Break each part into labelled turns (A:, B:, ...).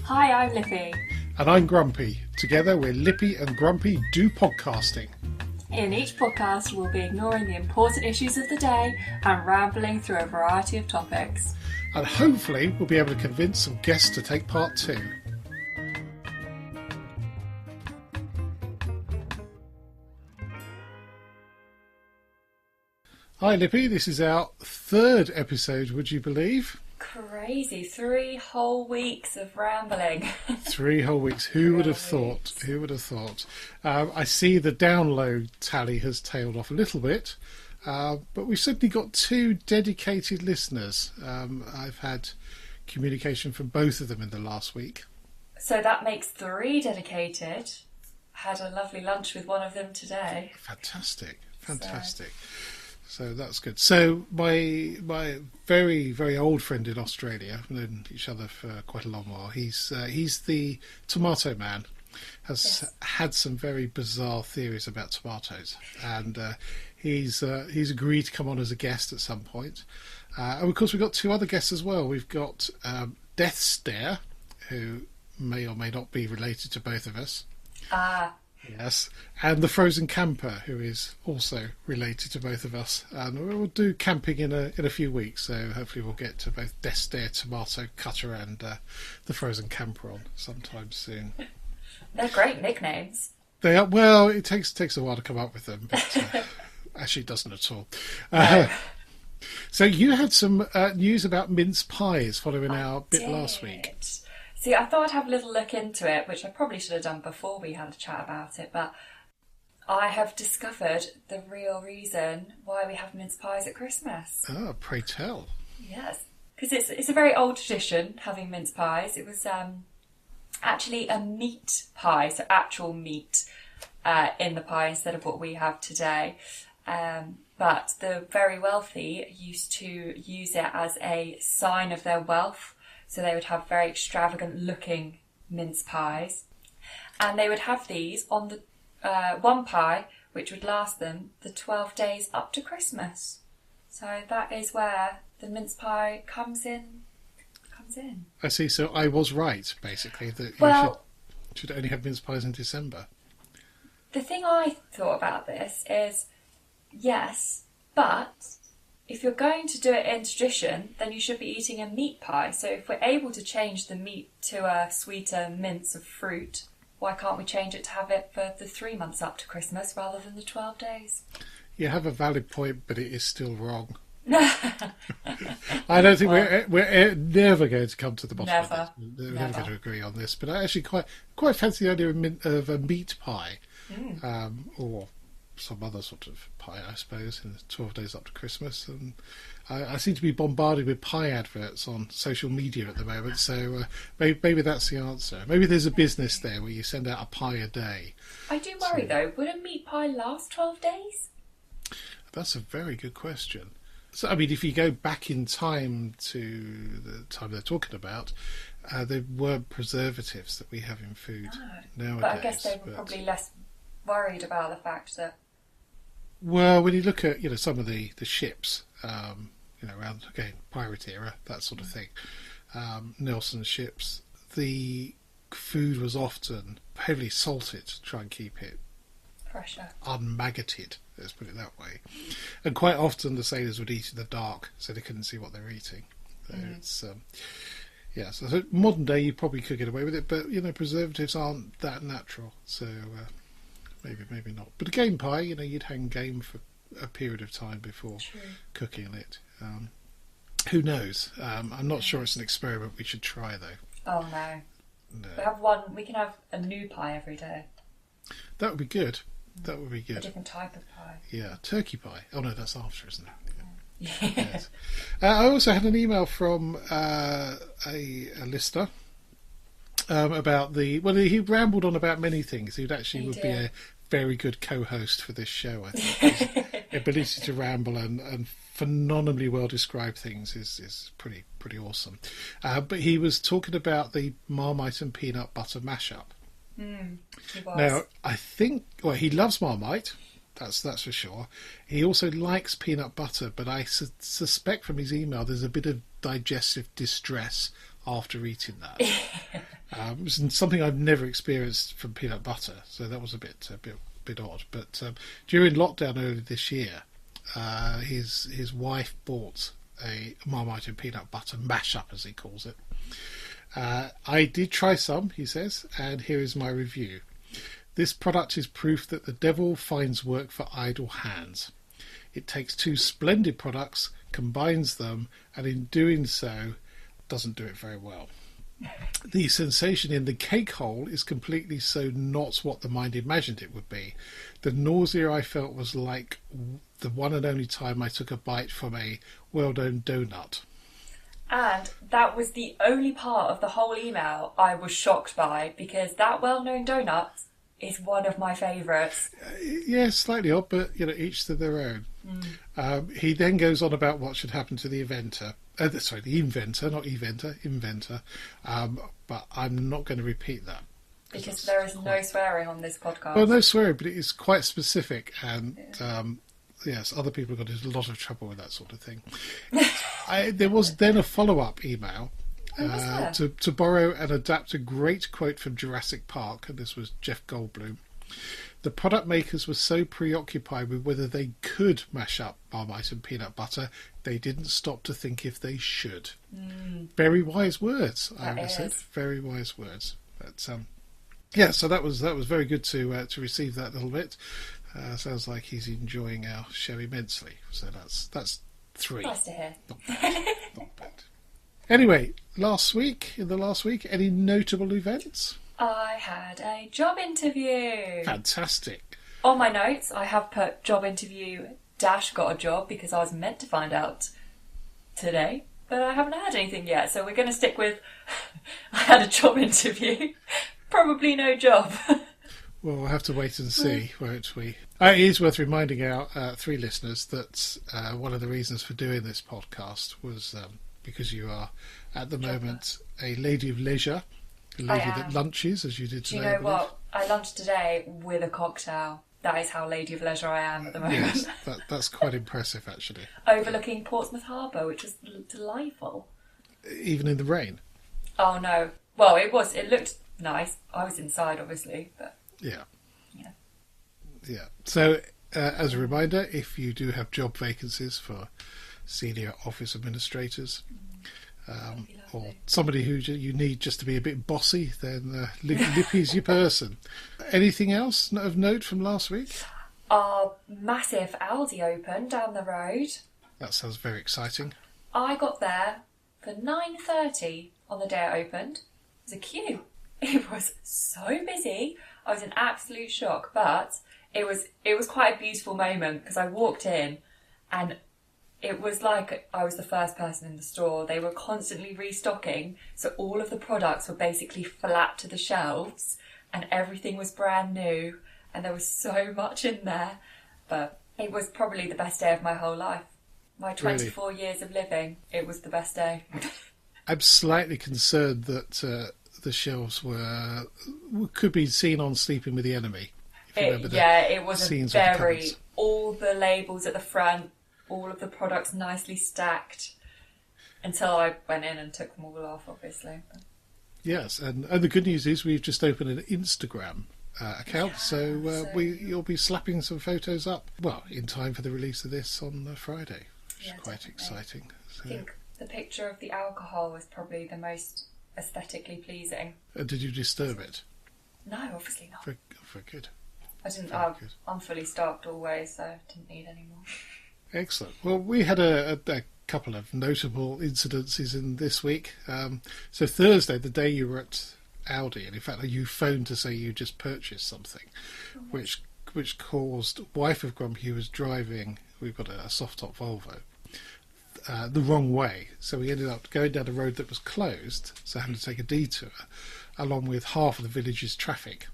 A: Hi, I'm Lippy.
B: And I'm Grumpy. Together we're Lippy and Grumpy Do Podcasting.
A: In each podcast we'll be ignoring the important issues of the day and rambling through a variety of topics.
B: And hopefully we'll be able to convince some guests to take part too. Hi Lippy, this is our third episode, would you believe?
A: Crazy, 3 whole weeks of rambling.
B: 3 whole weeks. Who would have thought? Who would have thought? I see the download tally has tailed off a little bit, but we've certainly got 2 dedicated listeners. I've had communication from both of them in the last week.
A: So that makes 3 dedicated. Had a lovely lunch with one of them today.
B: Fantastic. So that's good. So my very, very old friend in Australia, we've known each other for quite a long while. He's the tomato man. Has had some very bizarre theories about tomatoes, and he's agreed to come on as a guest at some point. And of course we've got 2 other guests as well. We've got Death Stare, who may or may not be related to both of us. Yes, and the Frozen Camper, who is also related to both of us. And we'll do camping in a few weeks, so hopefully we'll get to both Death Stare, Tomato Cutter, and the Frozen Camper on sometime soon.
A: They're great nicknames.
B: They are. Well, it takes a while to come up with them, but actually it doesn't at all.
A: No.
B: So you had some news about mince pies following our bit last week.
A: See, I thought I'd have a little look into it, which I probably should have done before we had a chat about it, but I have discovered the real reason why we have mince pies at Christmas.
B: Ah, pray tell.
A: Yes, because it's a very old tradition, having mince pies. It was actually a meat pie, so actual meat in the pie instead of what we have today. But the very wealthy used to use it as a sign of their wealth. So they would have very extravagant looking mince pies. And they would have these on the one pie, which would last them the 12 days up to Christmas. So that is where the mince pie comes in.
B: I see. So I was right, basically, that you should only have mince pies in December.
A: The thing I thought about this is, yes, but if you're going to do it in tradition, then you should be eating a meat pie. So if we're able to change the meat to a sweeter mince of fruit, why can't we change it to have it for the 3 months up to Christmas rather than the 12 days?
B: You have a valid point, but it is still wrong. I don't think we're never going to come to the bottom of this. We're never going to agree on this. But I actually quite fancy the idea of a meat pie, or some other sort of pie, I suppose, in the 12 days up to Christmas. And I seem to be bombarded with pie adverts on social media at the moment, so maybe that's the answer. Maybe there's a business there where you send out a pie a day.
A: I do worry, though. Would a meat pie last 12 days?
B: That's a very good question. So, I mean, if you go back in time to the time they're talking about, there were preservatives that we have in food nowadays. But
A: I guess they were probably less worried about the fact that...
B: Well, when you look at some of the ships, around again pirate era, that sort of thing, Nelson's ships, the food was often heavily salted to try and keep it
A: fresher, unmaggoted.
B: Let's put it that way. And quite often the sailors would eat in the dark, so they couldn't see what they were eating. So it's so modern day you probably could get away with it, but preservatives aren't that natural, so. Maybe not. But a game pie, you'd hang game for a period of time before cooking it. Who knows? I'm not sure it's an experiment we should try, though.
A: Oh, no. We can have a new pie every day.
B: That would be good. A different
A: type of pie.
B: Yeah, turkey pie. Oh, no, that's after, isn't it? Yeah. Yes. I also had an email from a listener. About he rambled on about many things. He would be a very good co-host for this show, I think. His ability to ramble and phenomenally well describe things is pretty awesome. But he was talking about the Marmite and Peanut Butter mashup.
A: He was.
B: Now, I think he loves Marmite. That's for sure. He also likes peanut butter, but I suspect from his email there's a bit of digestive distress after eating that. It was something I've never experienced from peanut butter, so that was a bit odd. But during lockdown earlier this year, his wife bought a Marmite and Peanut Butter mash-up, as he calls it. I did try some, he says, and here is my review. This product is proof that the devil finds work for idle hands. It takes two splendid products, combines them, and in doing so, doesn't do it very well. The sensation in the cake hole is completely so not what the mind imagined it would be. The nausea I felt was like the one and only time I took a bite from a well-known donut.
A: And that was the only part of the whole email I was shocked by, because that well-known donut is one of my favourites.
B: Yeah, slightly odd, but each to their own. He then goes on about what should happen to the inventor. The inventor, not inventor. But I'm not going to repeat that.
A: Because there is no swearing on this podcast.
B: Well, no swearing, but it is quite specific, and yes, other people got into a lot of trouble with that sort of thing. There was then a follow-up email to borrow and adapt a great quote from Jurassic Park, and this was Jeff Goldblum. The product makers were so preoccupied with whether they could mash up Marmite and Peanut Butter, they didn't stop to think if they should. Very wise words, I would have said. Very wise words. But so that was very good to receive that little bit. Sounds like he's enjoying our show immensely. So that's 3.
A: Nice to hear.
B: Not bad. Anyway, in the last week, any notable events?
A: I had a job interview.
B: Fantastic.
A: On my notes, I have put job interview - got a job, because I was meant to find out today, but I haven't had anything yet. So we're going to stick with I had a job interview. Probably no job.
B: Well, we'll have to wait and see, won't we? It is worth reminding our 3 listeners that one of the reasons for doing this podcast was because you are, at the moment, a lady of leisure, a lady that lunches, as you did today.
A: Do you know what? I lunched today with a cocktail. That is how lady of leisure I am at the moment.
B: Yes, that's quite impressive, actually.
A: Overlooking Portsmouth Harbour, which was delightful.
B: Even in the rain?
A: Oh, no. Well, it looked nice. I was inside, obviously, but... Yeah.
B: So, as a reminder, if you do have job vacancies for senior office administrators, or somebody who you need just to be a bit bossy, then Lippy's your person. Anything else of note from last week?
A: Our massive Aldi opened down the road.
B: That sounds very exciting.
A: I got there for 9:30 on the day it opened. It was a queue. It was so busy. I was in absolute shock, but it was quite a beautiful moment, because I walked in and it was like I was the first person in the store. They were constantly restocking, so all of the products were basically flat to the shelves and everything was brand new, and there was so much in there. But it was probably the best day of my whole life. My 24 years of living, it was the best day.
B: I'm slightly concerned that the shelves could be seen on Sleeping with the Enemy.
A: It was all the labels at the front, all of the products nicely stacked, until I went in and took them all off, obviously. Yes,
B: and the good news is we've just opened an Instagram account, so you'll be slapping some photos up, in time for the release of this on Friday, which is quite exciting. So.
A: I think the picture of the alcohol was probably the most aesthetically pleasing.
B: Did you disturb it?
A: No, obviously not.
B: Very good.
A: I didn't. I'm fully stocked always, so I didn't need any more.
B: Excellent. Well, we had a couple of notable incidences in this week. So Thursday, the day you were at Aldi, and in fact you phoned to say you just purchased something, which caused wife of Grumpy, who was driving, we've got a soft top Volvo, the wrong way. So we ended up going down a road that was closed, so having to take a detour, along with half of the village's traffic,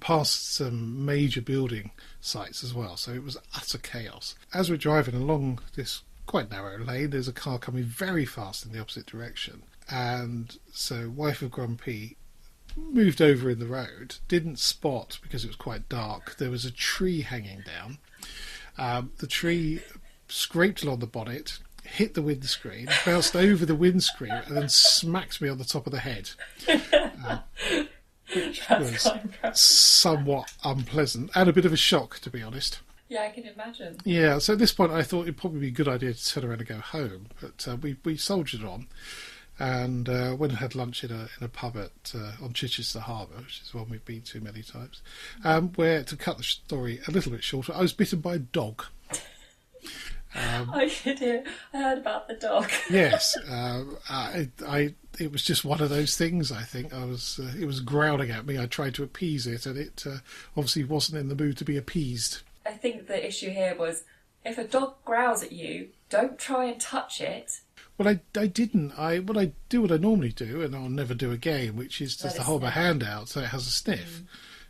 B: past some major building sites as well. So it was utter chaos. As we're driving along this quite narrow lane, there's a car coming very fast in the opposite direction. And so wife of Grumpy moved over in the road, didn't spot, because it was quite dark, there was a tree hanging down. The tree scraped along the bonnet, hit the windscreen, bounced over the windscreen, and then smacked me on the top of the head. Which was somewhat unpleasant and a bit of a shock, to be honest.
A: Yeah, I can imagine.
B: Yeah, so at this point I thought it'd probably be a good idea to turn around and go home, but we soldiered on and went and had lunch in a pub on Chichester Harbour, which is one we've been to many times, where, to cut the story a little bit shorter, I was bitten by a dog.
A: I heard about the dog.
B: Yes, it was just one of those things. I think it was growling at me. I tried to appease it, and it obviously wasn't in the mood to be appeased.
A: I think the issue here was, if a dog growls at you, don't try and touch it.
B: Well, I didn't. I do what I normally do, and I'll never do again, which is just to hold my hand out so it has a sniff.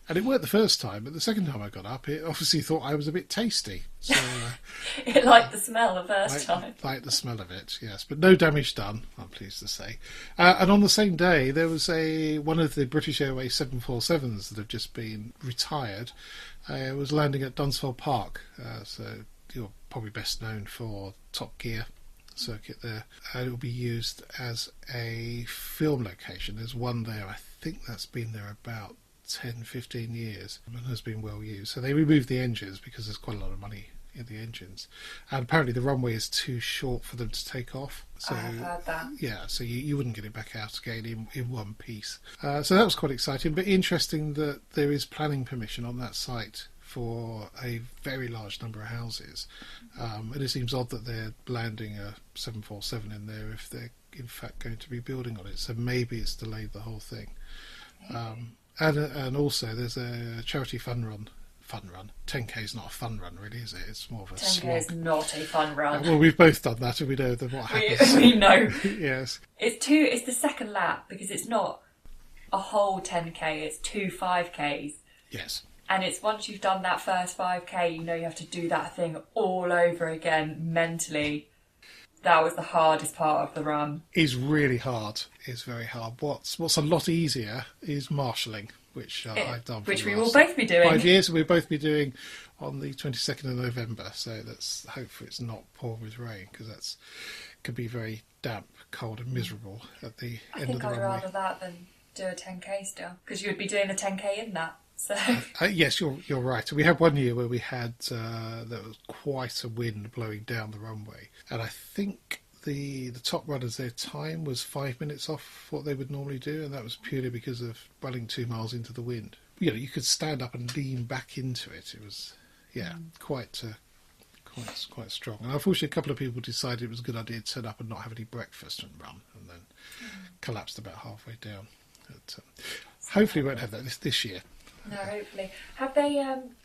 B: And it worked the first time, but the second time I got up, it obviously thought I was a bit tasty. So,
A: it liked the smell the first time.
B: Liked the smell of it, yes. But no damage done, I'm pleased to say. And on the same day, there was one of the British Airways 747s that have just been retired. It was landing at Dunsfold Park. So you're probably best known for Top Gear circuit there. And it will be used as a film location. There's one there, I think that's been there about 10-15 years and has been well used. So they removed the engines because there's quite a lot of money in the engines, and apparently the runway is too short for them to take off. So
A: I've heard that.
B: Yeah, so you wouldn't get it back out again in one piece. So that was quite exciting, but interesting that there is planning permission on that site for a very large number of houses, and it seems odd that they're landing a 747 in there if they're in fact going to be building on it. So maybe it's delayed the whole thing. And also there's a charity fun run. 10k is not a fun run, really, is it? It's more of a
A: 10k
B: slog.
A: is not a fun run.
B: Well, we've both done that, and we know what happens.
A: We know.
B: Yes.
A: It's the second lap, because it's not a whole 10k, it's 2 5ks.
B: Yes.
A: And it's once you've done that first 5k, you know you have to do that thing all over again mentally. That was the hardest part of the run.
B: It's really hard. It's very hard. What's a lot easier is marshalling, which I've done for
A: which
B: the
A: we
B: last
A: will both be doing.
B: 5 years, and we'll both be doing on the 22nd of November. So let's hope it's not pouring with rain, because that's could be very damp, cold, and miserable at the end of the runway.
A: I think I'd rather that than do a 10k still, because you would be doing the 10k in that. So
B: yes, you're right. We had one year where we had there was quite a wind blowing down the runway, and I think the top runners, their time was 5 minutes off what they would normally do, and that was purely because of running 2 miles into the wind. You could stand up and lean back into it. It was quite strong. And unfortunately, a couple of people decided it was a good idea to turn up and not have any breakfast and run, and then collapsed about halfway down. But, hopefully we won't have that this year.
A: No, hopefully. Have they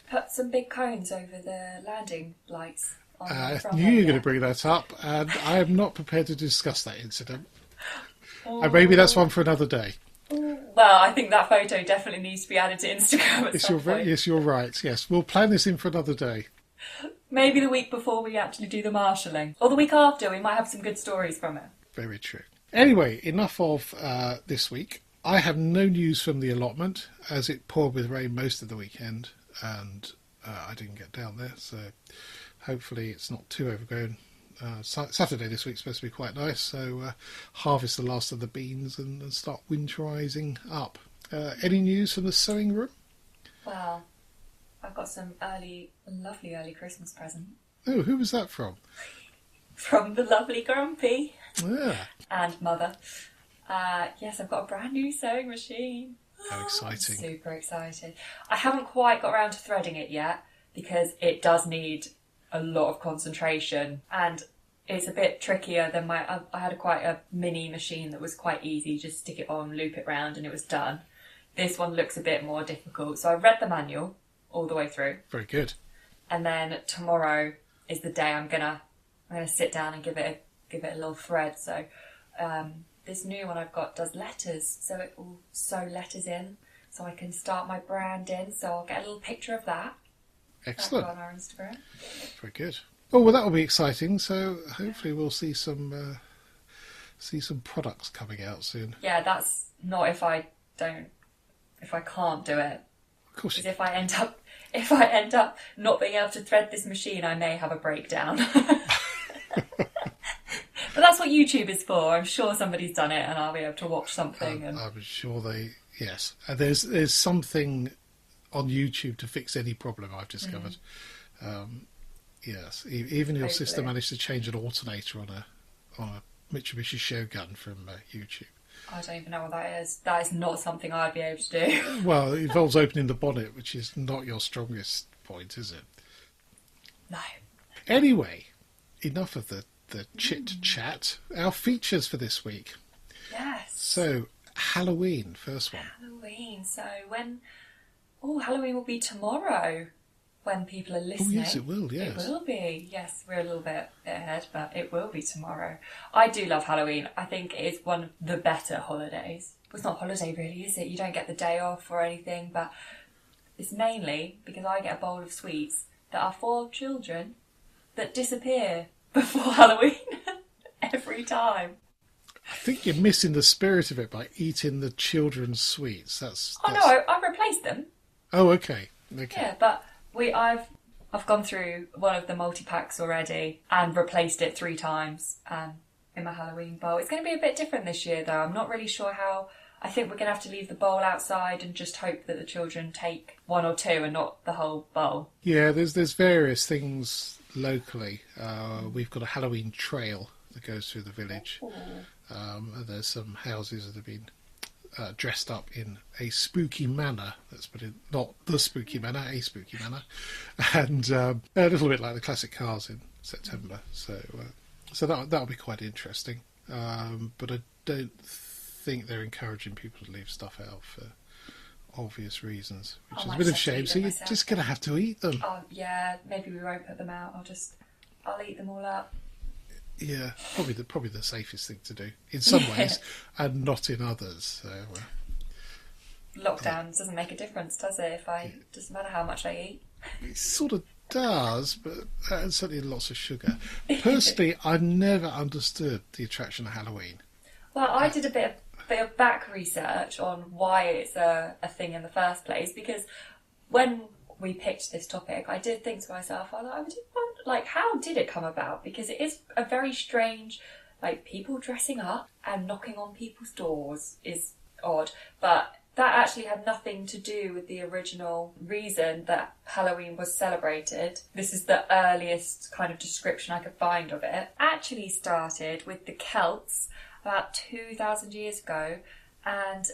A: put some big cones over the landing lights?
B: I knew you were going to bring that up, and I am not prepared to discuss that incident. And maybe that's one for another day.
A: Well, I think that photo definitely needs to be added to Instagram at some point.
B: Yes, you're right. Yes, we'll plan this in for another day.
A: Maybe the week before we actually do the marshalling. Or the week after, we might have some good stories from it.
B: Very true. Anyway, enough of this week. I have no news from the allotment, as it poured with rain most of the weekend, and I didn't get down there, so hopefully it's not too overgrown. Saturday this week's supposed to be quite nice, so harvest the last of the beans and start winterising up. Any news from the sewing room?
A: Well, I've got some lovely early Christmas present.
B: Oh, who was that from?
A: From the lovely Grumpy.
B: Yeah.
A: And Mother. Yes, I've got a brand new sewing machine.
B: How exciting.
A: I'm super excited. I haven't quite got around to threading it yet, because it does need a lot of concentration, and it's a bit trickier than I had quite a mini machine that was quite easy, just stick it on, loop it round, and it was done. This one looks a bit more difficult, so I read the manual all the way through.
B: Very good.
A: And then tomorrow is the day I'm gonna sit down and give it a little thread. So this new one I've got does letters, so it will sew letters in, so I can start my brand in. So I'll get a little picture of that.
B: Excellent.
A: On our Instagram.
B: Very good. Oh, well, that will be exciting. So hopefully we'll see some products coming out soon.
A: Yeah, that's not if I can't do it.
B: Of course.
A: Because if I end up not being able to thread this machine, I may have a breakdown. But that's what YouTube is for. I'm sure somebody's done it and I'll be able to watch something.
B: I'm sure yes. There's something on YouTube to fix any problem, I've discovered. Yes, even your sister managed to change an alternator on a Mitsubishi Shogun from YouTube.
A: I don't even know what that is. That is not something I'd be able to do.
B: Well, it involves opening the bonnet, which is not your strongest point, is it?
A: No.
B: Anyway, enough of the chit-chat. Our features for this week.
A: Yes.
B: So, Halloween, first one.
A: Halloween. So Halloween will be tomorrow when people are listening.
B: Oh, yes, it will, yes.
A: It will be. Yes, we're a little bit ahead, but it will be tomorrow. I do love Halloween. I think it is one of the better holidays. Well, it's not a holiday really, is it? You don't get the day off or anything, but it's mainly because I get a bowl of sweets that are for children that disappear before Halloween every time.
B: I think you're missing the spirit of it by eating the children's sweets. That's...
A: Oh, no, I've replaced them.
B: Oh, okay.
A: Yeah, but I've gone through one of the multi-packs already and replaced it 3 times in my Halloween bowl. It's going to be a bit different this year, though. I'm not really sure how. I think we're going to have to leave the bowl outside and just hope that the children take 1 or 2 and not the whole bowl.
B: Yeah, there's various things locally. We've got a Halloween trail that goes through the village. There's some houses that have been dressed up in a spooky manner. Let's put it, not the spooky manner, a spooky manner, and a little bit like the classic cars in September. So that'll be quite interesting. But I don't think they're encouraging people to leave stuff out for obvious reasons, which is a bit of a shame. So you're just going to have to eat them.
A: Oh yeah, maybe we won't put them out. I'll eat them all up.
B: Yeah, probably the safest thing to do in some ways, and not in others. So,
A: lockdowns doesn't make a difference, does it? Doesn't matter how much I eat.
B: It sort of does, but certainly lots of sugar. Personally, I never understood the attraction of Halloween.
A: Well, I did a bit of back research on why it's a thing in the first place, because when we picked this topic, I did think to myself, how did it come about? Because it is a very strange, people dressing up and knocking on people's doors is odd, but that actually had nothing to do with the original reason that Halloween was celebrated. This is the earliest kind of description I could find of it. Actually started with the Celts about 2,000 years ago, and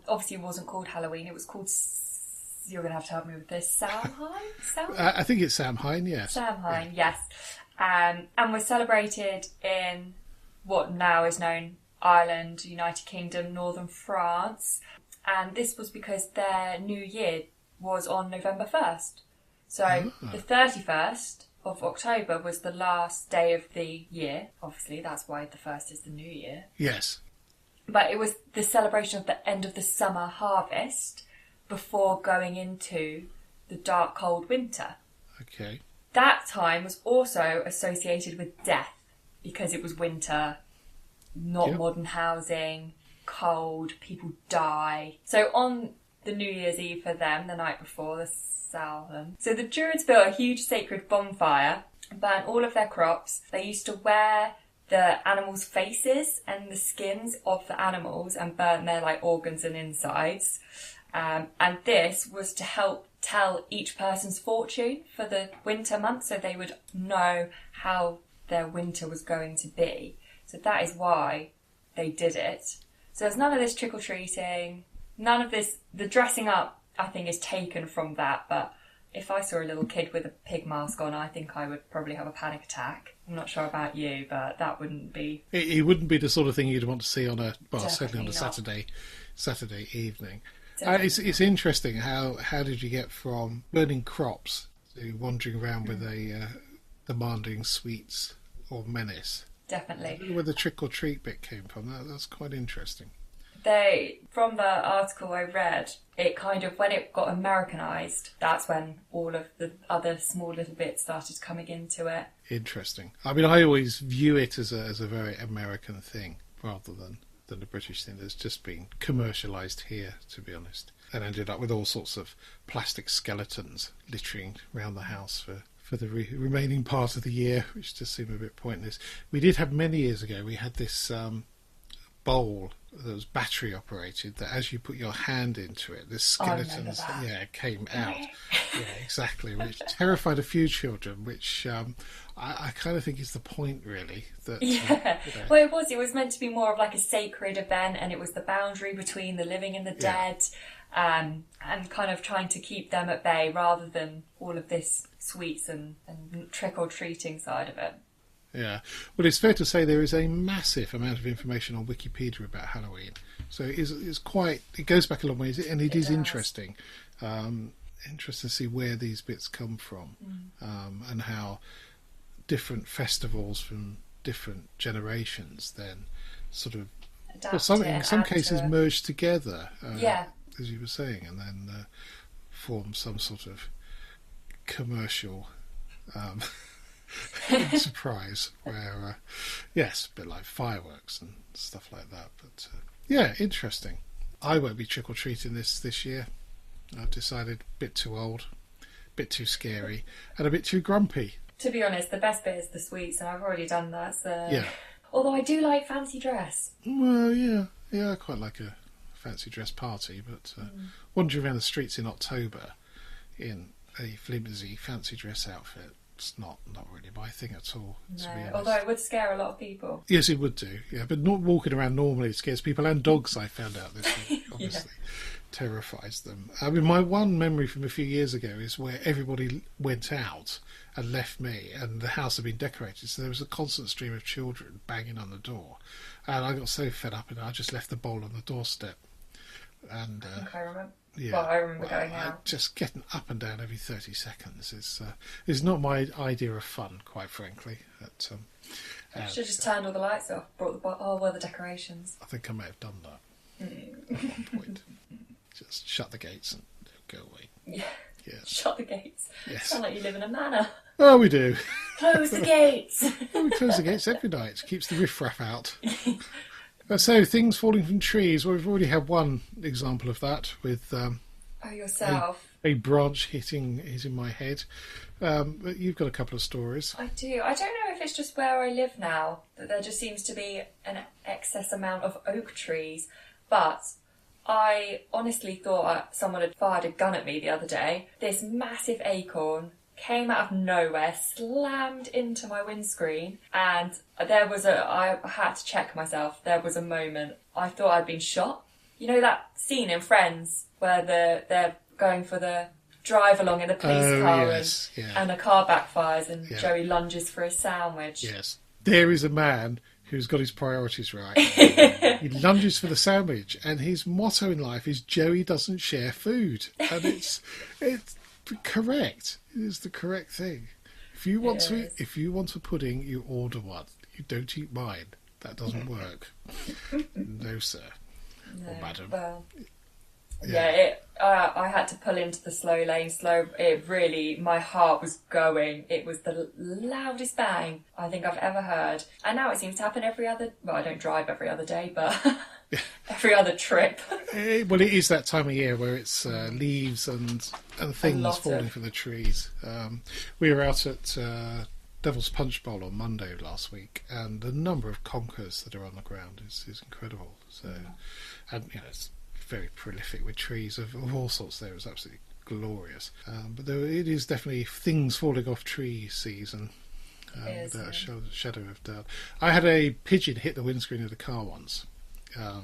A: obviously it wasn't called Halloween, it was called... You're going to have to help me with this. Samhain?
B: I think it's Samhain, yes.
A: Samhain, yes. And was celebrated in what now is known Ireland, United Kingdom, Northern France. And this was because their New Year was on November 1st. So the 31st of October was the last day of the year. Obviously, that's why the 1st is the New Year.
B: Yes.
A: But it was the celebration of the end of the summer harvest before going into the dark, cold winter.
B: Okay.
A: That time was also associated with death because it was winter, not modern housing, cold, people die. So on the New Year's Eve for them, the night before, the Samhain, so the Druids built a huge sacred bonfire, burnt all of their crops. They used to wear the animals' faces and the skins of the animals and burn their organs and insides. And this was to help tell each person's fortune for the winter months, so they would know how their winter was going to be. So that is why they did it. So there's none of this trick-or-treating, none of this... The dressing up, I think, is taken from that, but if I saw a little kid with a pig mask on, I think I would probably have a panic attack. I'm not sure about you, but that wouldn't be...
B: It wouldn't be the sort of thing you'd want to see on certainly on a
A: not.
B: Saturday evening. It's interesting how did you get from burning crops to wandering around with a demanding sweets or menace.
A: Definitely.
B: I don't know where the trick or treat bit came from. That's quite interesting.
A: From the article I read, it kind of, when it got Americanised, that's when all of the other small little bits started coming into it.
B: Interesting. I mean, I always view it as a very American thing rather than a British thing that's just been commercialised here, to be honest, and ended up with all sorts of plastic skeletons littering around the house for for the remaining part of the year, which just seemed a bit pointless. We did have many years ago, we had this bowl that was battery operated, that as you put your hand into it, the skeletons came out. Yeah, exactly, which terrified a few children, which I kind of think is the point, really. That,
A: well, it was meant to be more of like a sacred event, and it was the boundary between the living and the dead, and kind of trying to keep them at bay rather than all of this sweets and trick-or-treating side of it.
B: Yeah, well, it's fair to say there is a massive amount of information on Wikipedia about Halloween, so it's quite. It goes back a long way, and it is interesting. Interesting to see where these bits come from, and how different festivals from different generations then sort of, in some cases, merge together. As you were saying, and then form some sort of commercial. Surprise where a bit like fireworks and stuff like that, but interesting. I won't be trick-or-treating this year. I've decided a bit too old, a bit too scary, and a bit too grumpy. To be honest, the best bit is the sweets, and I've already done that, so although I do like fancy dress. Well, I quite like a fancy dress party, but wandering around the streets in October in a flimsy fancy dress outfit, it's not really my thing at all. No, although it would scare a lot of people. Yes, it would do, but not walking around normally scares people, and dogs, I found out this week, obviously terrifies them. I mean, my one memory from a few years ago is where everybody went out and left me, and the house had been decorated, so there was a constant stream of children banging on the door, and I got so fed up and I just left the bowl on the doorstep. And I think I remember. I remember going out. Just getting up and down every 30 seconds is not my idea of fun, quite frankly. But, you should have just turned all the lights off, brought the decorations. I think I may have done that at one point. Just shut the gates and go away. Yeah. Shut the gates. Yes. Sound like you live in a manor. Oh, we do. Close the gates. We close the gates every night. Keeps the riffraff out. So, things falling from trees. Well, we've already had one example of that with yourself. A branch hitting my head. But you've got a couple of stories. I do. I don't know if it's just where I live now, that there just seems to be an excess amount of oak trees. But I honestly thought someone had fired a gun at me the other day. This massive acorn came out of nowhere, slammed into my windscreen, and I had to check myself. There was a moment I thought I'd been shot. You know that scene in Friends where they're going for the drive along in the police car and the car backfires and Joey lunges for a sandwich. Yes. There is a man who's got his priorities right. He lunges for the sandwich, and his motto in life is Joey doesn't share food. And it's correct. It is the correct thing. If you want a pudding, you order one. You don't eat mine. That doesn't work. No, sir. No, or madam. Well, I had to pull into the slow lane. My heart was going. It was the loudest bang I think I've ever heard. And now it seems to happen I don't drive every other day, but every other trip. Well, it is that time of year where it's leaves and things falling from the trees. We were out at Devil's Punch Bowl on Monday last week, and the number of conkers that are on the ground is incredible. So, and it's very prolific with trees of all sorts there. It's absolutely glorious. But it is definitely things falling off tree season, without a shadow of doubt. I had a pigeon hit the windscreen of the car once. No.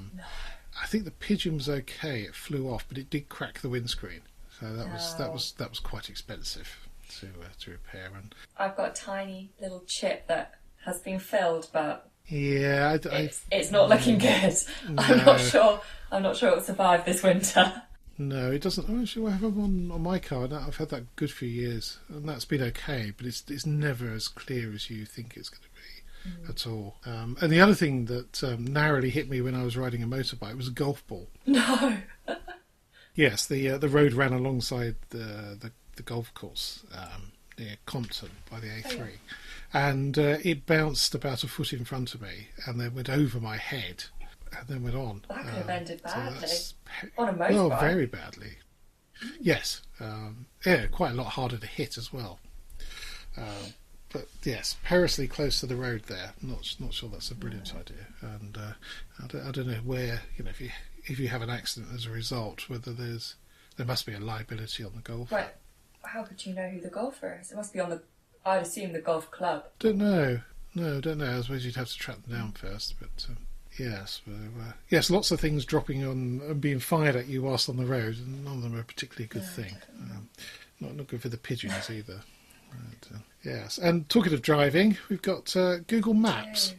B: I think the pigeon was okay. It flew off, but it did crack the windscreen. So that was quite expensive to repair. And I've got a tiny little chip that has been filled, but it's not looking good. No. I'm not sure it'll survive this winter. No, it doesn't. Actually, I have one on my car. I've had that a good few years, and that's been okay. But it's never as clear as you think it's going to be at all. And the other thing that narrowly hit me when I was riding a motorbike was a golf ball. No. Yes, the road ran alongside the golf course near Compton by the A3. Oh, yeah. And it bounced about a foot in front of me and then went over my head and then went on. That could have ended badly. On a motorbike? Well, very badly. Yes. Quite a lot harder to hit as well. But yes, perilously close to the road there. Not sure that's a brilliant idea. And I don't know where, if you have an accident as a result, whether there must be a liability on the golfer.
A: Right. How could you know who the golfer is? It must be on I'd assume the golf club.
B: Don't know. No, don't know. I suppose you'd have to track them down first. But yes, yes, lots of things dropping on and being fired at you whilst on the road, and none of them are a particularly good thing. Not good for the pigeons either. But, yes, and talking of driving, we've got Google Maps.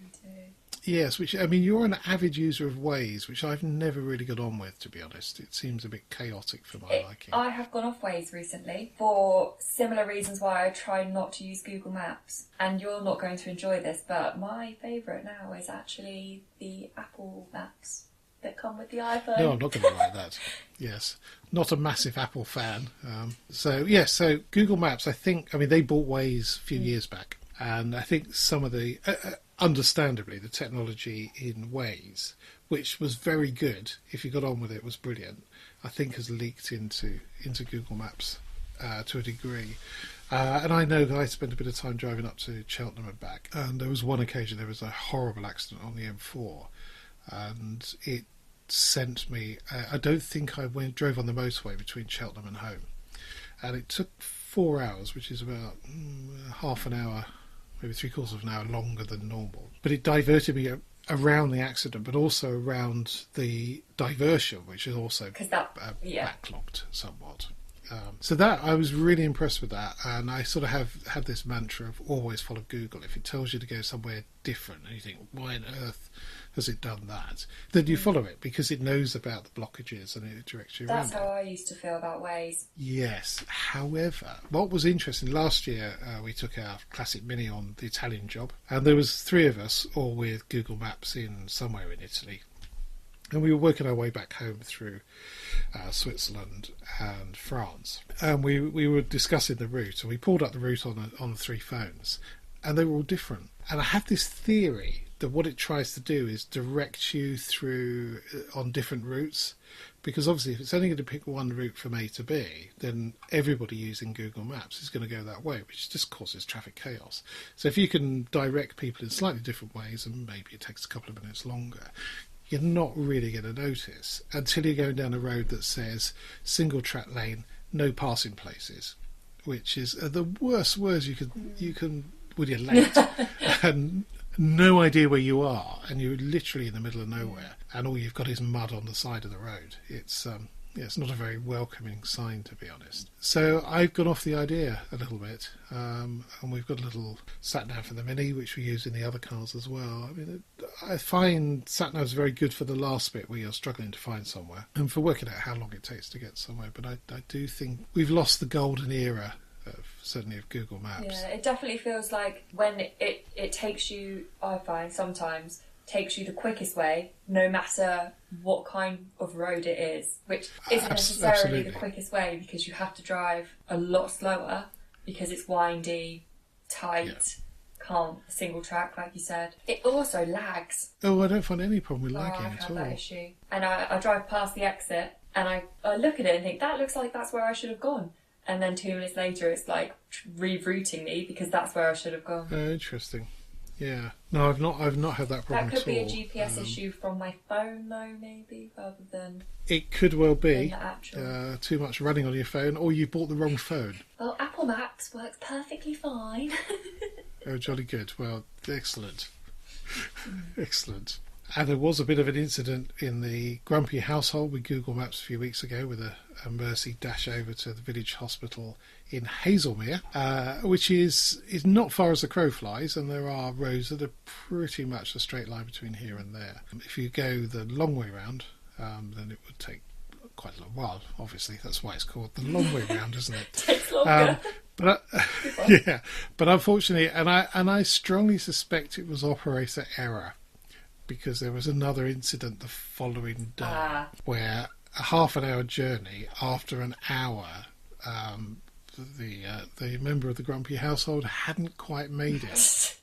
B: Yes, which, I mean, you're an avid user of Waze, which I've never really got on with, to be honest. It seems a bit chaotic for my liking.
A: I have gone off Waze recently for similar reasons why I try not to use Google Maps. And you're not going to enjoy this, but my favourite now is actually the Apple Maps that come with the iPhone.
B: No, I'm not going to like that. Yes. Not a massive Apple fan. So Google Maps, they bought Waze a few years back. And I think some of the... understandably, the technology in Waze, which was very good, if you got on with it, was brilliant, I think has leaked into Google Maps to a degree. And I know that I spent a bit of time driving up to Cheltenham and back, and there was one occasion there was a horrible accident on the M4, and it sent me... I don't think I drove on the motorway between Cheltenham and home, and it took 4 hours, which is about half an hour, maybe 3/4 of an hour longer than normal. But it diverted me around the accident, but also around the diversion, which is also backlogged somewhat. So that, I was really impressed with that, and I sort of have had this mantra of always follow Google. If it tells you to go somewhere different and you think, why on earth has it done that, then you follow it because it knows about the blockages and it directs you around.
A: That's how I used to feel about Waze.
B: Yes. However, what was interesting, last year we took our classic Mini on the Italian job, and there was 3 of us all with Google Maps in somewhere in Italy. And we were working our way back home through Switzerland and France. And we were discussing the route, and we pulled up the route on the 3 phones, and they were all different. And I have this theory that what it tries to do is direct you through on different routes, because obviously if it's only going to pick one route from A to B, then everybody using Google Maps is going to go that way, which just causes traffic chaos. So if you can direct people in slightly different ways, and maybe it takes a couple of minutes longer, you're not really going to notice until you're going down a road that says single track lane, no passing places, which is the worst words you can when you're late and no idea where you are, and you're literally in the middle of nowhere, and all you've got is mud on the side of the road. It's not a very welcoming sign, to be honest. So I've gone off the idea a little bit, and we've got a little sat-nav for the Mini, which we use in the other cars as well. I mean, I find sat-nav's very good for the last bit where you're struggling to find somewhere, and for working out how long it takes to get somewhere. But I do think we've lost the golden era, certainly of Google Maps.
A: Yeah, it definitely feels like when it takes you, I find sometimes, takes you the quickest way, no matter what kind of road it is, which isn't necessarily
B: absolutely
A: the quickest way, because you have to drive a lot slower because it's windy, tight, can't single track, like you said. It also lags.
B: Oh, I don't find any problem with lagging
A: I've
B: at
A: had
B: all.
A: that issue. And I drive past the exit and I look at it and think, that looks like that's where I should have gone. And then 2 minutes later, it's like rerouting me because that's where I should have gone.
B: Oh, interesting. Yeah. No, I've not had that problem at all.
A: That could be a GPS issue from my phone, though, maybe, rather than...
B: It could well be.
A: The actual...
B: too much running on your phone, or you bought the wrong phone.
A: Well, Apple Maps works perfectly fine.
B: Oh, jolly good. Well, excellent. Excellent. And there was a bit of an incident in the Grumpy household with Google Maps a few weeks ago with a Mercy dash over to the village hospital in Hazelmere, which is not far as the crow flies, and there are roads that are pretty much a straight line between here and there. If you go the long way round, then it would take quite a long while. Obviously, that's why it's called the long way round, isn't it?
A: Takes longer.
B: But unfortunately, and I strongly suspect it was operator error, because there was another incident the following day where a half an hour journey after an hour, the member of the Grumpy household hadn't quite made it.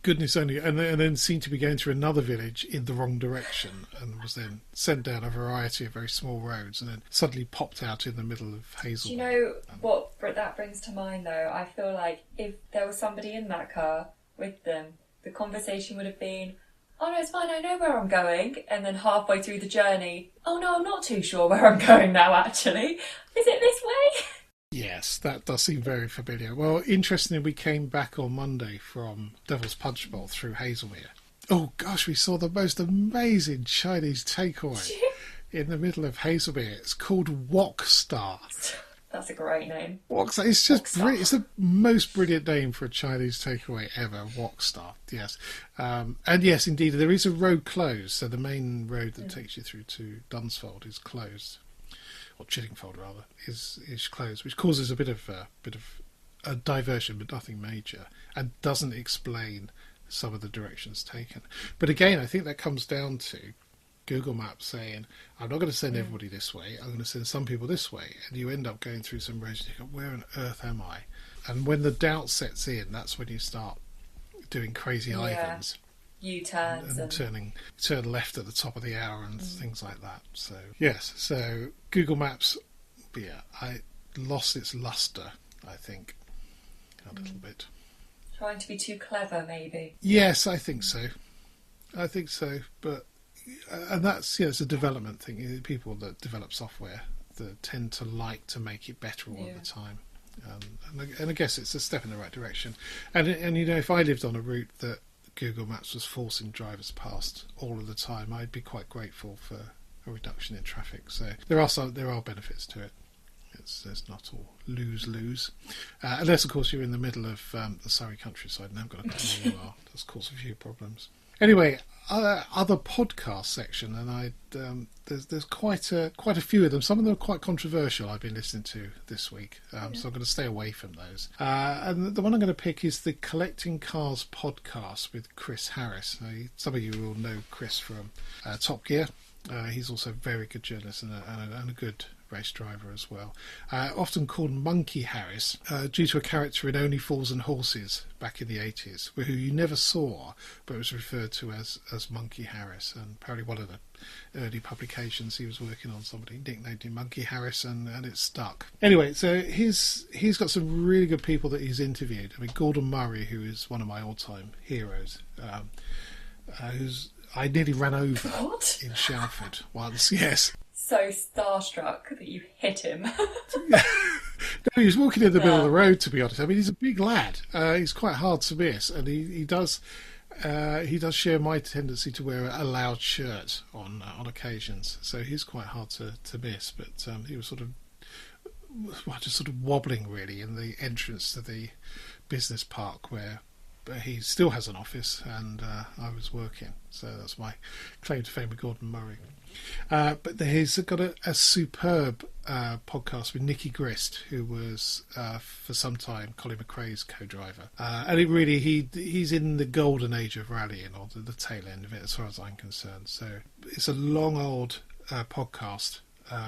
B: Goodness only, and then seemed to be going through another village in the wrong direction, and was then sent down a variety of very small roads, and then suddenly popped out in the middle of Hazelmere.
A: Do you know what that brings to mind, though, I feel like if there was somebody in that car with them, the conversation would have been, oh no, it's fine, I know where I'm going. And then halfway through the journey, oh no, I'm not too sure where I'm going now, actually. Is it this way?
B: Yes, that does seem very familiar. Well, interestingly, we came back on Monday from Devil's Punch Bowl through Hazelmere. Oh gosh, we saw the most amazing Chinese takeaway in the middle of Hazelmere. It's called Wok Star.
A: That's a great name.
B: Wok Star. It's just brilliant. It's the most brilliant name for a Chinese takeaway ever. Wok Star. Yes, and yes, indeed, there is a road closed. So the main road that takes you through to Dunsfold is closed, or Chiddingfold rather, is closed, which causes a bit of a diversion, but nothing major, and doesn't explain some of the directions taken. But again, I think that comes down to Google Maps saying, I'm not going to send everybody this way, I'm going to send some people this way, and you end up going through some roads and you go, where on earth am I? And when the doubt sets in, that's when you start doing crazy Ivans.
A: U-turns
B: and turn left at the top of the hour and things like that. So yes, so Google Maps, I lost its luster, I think, a little bit.
A: Trying to be too clever, maybe.
B: Yes, I think so. But and that's it's a development thing. People that develop software that tend to like to make it better all the time. And I guess it's a step in the right direction. And if I lived on a route that Google Maps was forcing drivers past all of the time, I'd be quite grateful for a reduction in traffic. So there are benefits to it. It's not all lose, unless of course you're in the middle of the Surrey countryside and haven't got a clue where you are. That's caused a few problems. Anyway, other podcast section, and there's quite a few of them. Some of them are quite controversial. I've been listening to this week, so I'm going to stay away from those. And the one I'm going to pick is the Collecting Cars podcast with Chris Harris. Some of you will know Chris from Top Gear. He's also a very good journalist and a good race driver as well. Often called Monkey Harris due to a character in Only Fools and Horses back in the 80s, who you never saw, but was referred to as Monkey Harris. And apparently one of the early publications he was working on, somebody nicknamed him Monkey Harris, and it stuck. Anyway, so he's got some really good people that he's interviewed. I mean, Gordon Murray, who is one of my all-time heroes, who's I nearly ran over in Shalford once, yes.
A: So starstruck that you hit him.
B: No, he was walking in the middle of the road, to be honest. I mean, he's a big lad. He's quite hard to miss, and he does share my tendency to wear a loud shirt on occasions. So he's quite hard to miss. But he was just sort of wobbling really in the entrance to the business park where he still has an office, and I was working. So that's my claim to fame with Gordon Murray. But he's got a superb podcast with Nicky Grist, who was for some time Colin McRae's co-driver, and he's in the golden age of rallying, or the tail end of it, as far as I'm concerned. So it's a long old podcast.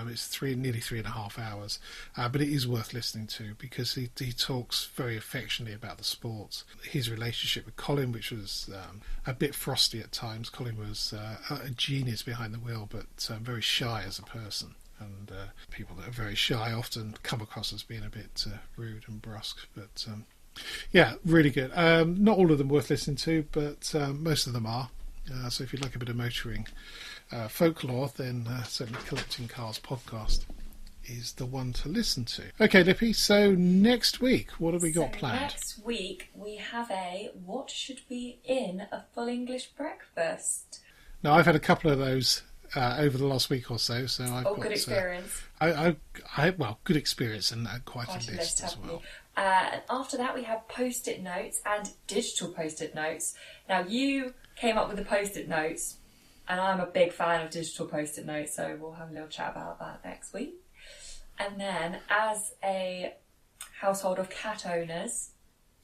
B: It's nearly 3.5 hours, but it is worth listening to because he talks very affectionately about the sports. His relationship with Colin, which was a bit frosty at times. Colin was a genius behind the wheel, but very shy as a person. And people that are very shy often come across as being a bit rude and brusque. But yeah, really good. Not all of them worth listening to, but most of them are. So if you'd like a bit of motoring folklore, then certainly Collecting Cars podcast is the one to listen to. Okay, Lippy, so next week, what have we got planned?
A: Next week we have what should be in a full English breakfast.
B: Now, I've had a couple of those over the last week or so, I've got
A: good experience.
B: Good experience and quite a list as well.
A: And after that we have post-it notes and digital post-it notes. Now, you came up with the post-it notes, and I'm a big fan of digital post-it notes, so we'll have a little chat about that next week. And then, as a household of cat owners,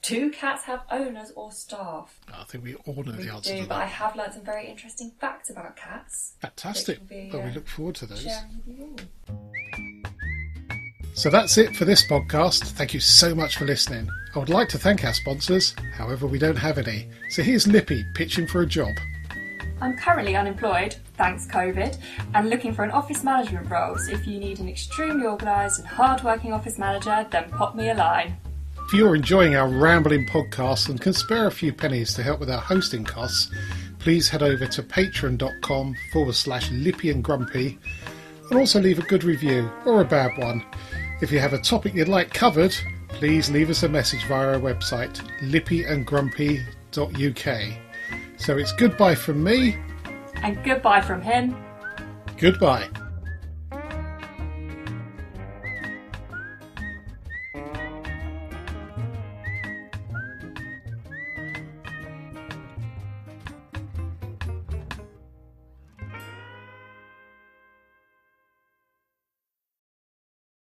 A: do cats have owners or staff?
B: I think we all know the answer to that.
A: But I have learnt some very interesting facts about cats.
B: Fantastic. We look forward to those.
A: Sharing with you all.
B: So that's it for this podcast. Thank you so much for listening. I would like to thank our sponsors, however we don't have any. So here's Lippy pitching for a job.
A: I'm currently unemployed, thanks COVID, and looking for an office management role, so if you need an extremely organised and hard-working office manager, then pop me a line.
B: If you're enjoying our rambling podcast and can spare a few pennies to help with our hosting costs, please head over to patreon.com/Lippy and Grumpy and also leave a good review, or a bad one. If you have a topic you'd like covered, please leave us a message via our website, lippyandgrumpy.uk. So it's goodbye from me.
A: And goodbye from him.
B: Goodbye.